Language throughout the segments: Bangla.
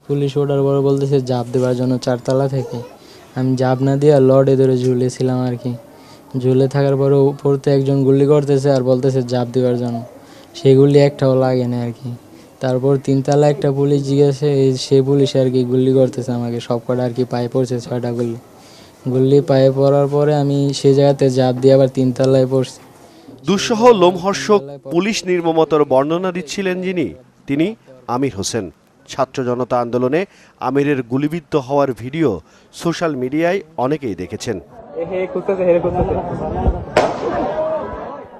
পুলিশ ওঠার পরে বলতেছে জাপ দেওয়ার জন্য 4 তলা থেকে। আমি জাপ না দিয়ে লডে ধরে ঝুলেছিলাম আর কি। ঝুলে থাকার পরে উপরতে একজন গুলি করতেছে আর বলতেছে জাপ দেওয়ার জন্য। সেই গুলি একটাও লাগে না আর কি। তারপর 3 তলা একটা পুলিশ জিজ্ঞাসা সেই পুলিশ আর কি গুলি করতেছে আমাকে, সব কটা আর কি পায়ে পড়ছে 6টা গুলি। গুলি পায়ে পড়ার পরে আমি সেই জায়গাতে জাপ দিয়ে আবার 3 তলায় পড়ছি। দুঃসহ লোমহর্ষক পুলিশ নির্মমতার বর্ণনা দিচ্ছিলেন তিনি আমির হোসেন। ছাত্র জনতা আন্দোলনে আমিরের গুলিবিদ্ধ হওয়ার ভিডিও সোশ্যাল মিডিয়ায় অনেকেই দেখেছেন।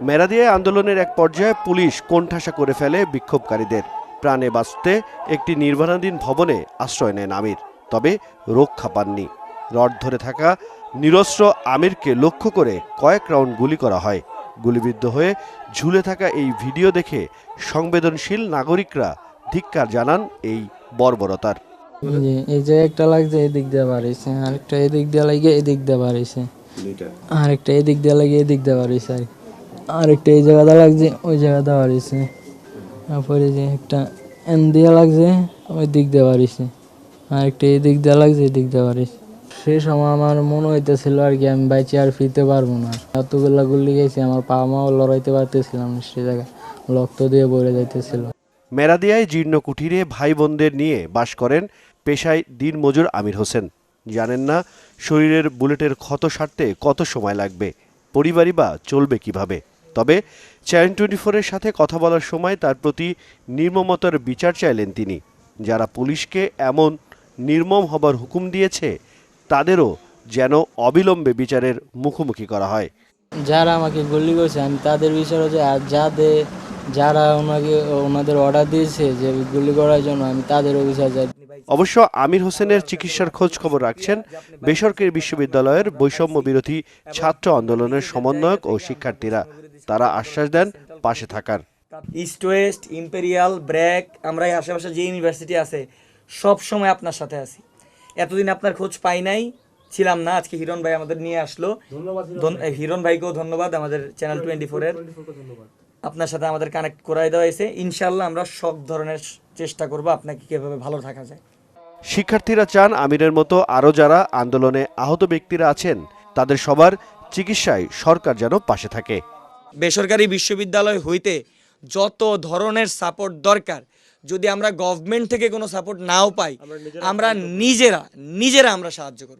মেরাদিয়ায় আন্দোলনের এক পর্যায়ে পুলিশ কোণঠাসা করে ফেলে বিক্ষোভকারীদের। প্রাণে বাঁচতে একটি নির্মাণাধীন ভবনে আশ্রয় নেন আমির, তবে রক্ষা পাননি। রড ধরে থাকা নিরস্ত্র আমিরকে লক্ষ্য করে কয়েক রাউন্ড গুলি করা হয়। গুলিবিদ্ধ হয়ে ঝুলে থাকা এই ভিডিও দেখে সংবেদনশীল নাগরিকরা ধিক্কার জানান এই বর্বরতার। এই যে একটা লাগছে এদিক দিয়ে বাড়িছে, আরেকটা এদিক দিয়ে লাগে এদিক দিয়ে বাড়িছে, আরেকটা এদিক দিয়ে লাগে এদিক দিয়ে বাড়িছে, আরেকটা এই জায়গাটা লাগছে ওই জায়গাটা বাড়িছে, তারপরে যে একটা এন দিয়ে লাগছে ওই দিক দিয়ে বাড়িছে, আরেকটা এদিক দিয়ে লাগছে এদিক দিয়ে বাড়িছে। সে সময় আমার মনে হইতেছিল আর কি আমি বাইচে আর ফিরতে পারবো না। এতগুলা গুলি গেছি, আমার পা মাও লড়াইতে পারতেছিলাম না, সে জায়গায় রক্ত দিয়ে ভরে যাইতেছিল। মেরাদিয়ায় জীর্ণ কুঠিরে ভাই বোনদের নিয়ে বাস করেন পেশায় দিনমজুর আমির হোসেন। জানেন না শরীরের বুলেটের ক্ষত সারতে কত সময় লাগবে, পরিবারই বা চলবে কিভাবে। তবে চ্যানেল 24-এর সাথে কথা বলার সময় তার প্রতি নির্মমতার বিচার চাইলেন তিনি। যারা পুলিশকে এমন নির্মম হবার হুকুম দিয়েছে তাদেরও যেন অবিলম্বে বিচারের মুখোমুখি করা হয়। যারা আমাকে গুলি করছে আমি তাদের বিচার হচ্ছে, আর যারা ওনাদের অর্ডার দিয়েছে যে গুলি করার জন্য আমি তাদের বিচার চাই। অবশ্য আমির হোসেনের চিকিৎসার খোঁজ খবর রাখছেন বেসরকারি বিশ্ববিদ্যালয়ের বৈষম্য বিরোধী ছাত্র আন্দোলনের সমন্বয়ক ও শিক্ষার্থীরা। তারা আশ্বাস দেন পাশে থাকার। ইস্ট ওয়েস্ট, ইম্পেরিয়াল, ব্র্যাক, আমরা এই আশেপাশে যে ইউনিভার্সিটি আছে সব সময় আপনার সাথে আছি। এতদিন আপনার খোঁজ পাই নাই, ছিলাম না, আজকে হিরণ ভাই আমাদের নিয়ে আসলো। হিরণ ভাইকেও ধন্যবাদ, আমাদের চ্যানেল 24-এর আপনার সাথে আমাদের কানেক্ট করাই দেওয়া হয়েছে। ইনশাল্লাহ আমরা সব ধরনের চেষ্টা করব আপনাকে কিভাবে ভালো থাকা যায়। শিক্ষার্থীরা চান আমিরের মতো আরও যারা আন্দোলনে আহত ব্যক্তিরা আছেন তাদের সবার চিকিৎসায় সরকার যেন পাশে থাকে। বেসরকারি বিশ্ববিদ্যালয় হইতে যত ধরনের সাপোর্ট দরকার, যদি আমরা গভর্নমেন্ট থেকে কোনো সাপোর্ট নাও পাই, আমরা নিজেরা আমরা সাহায্য করব।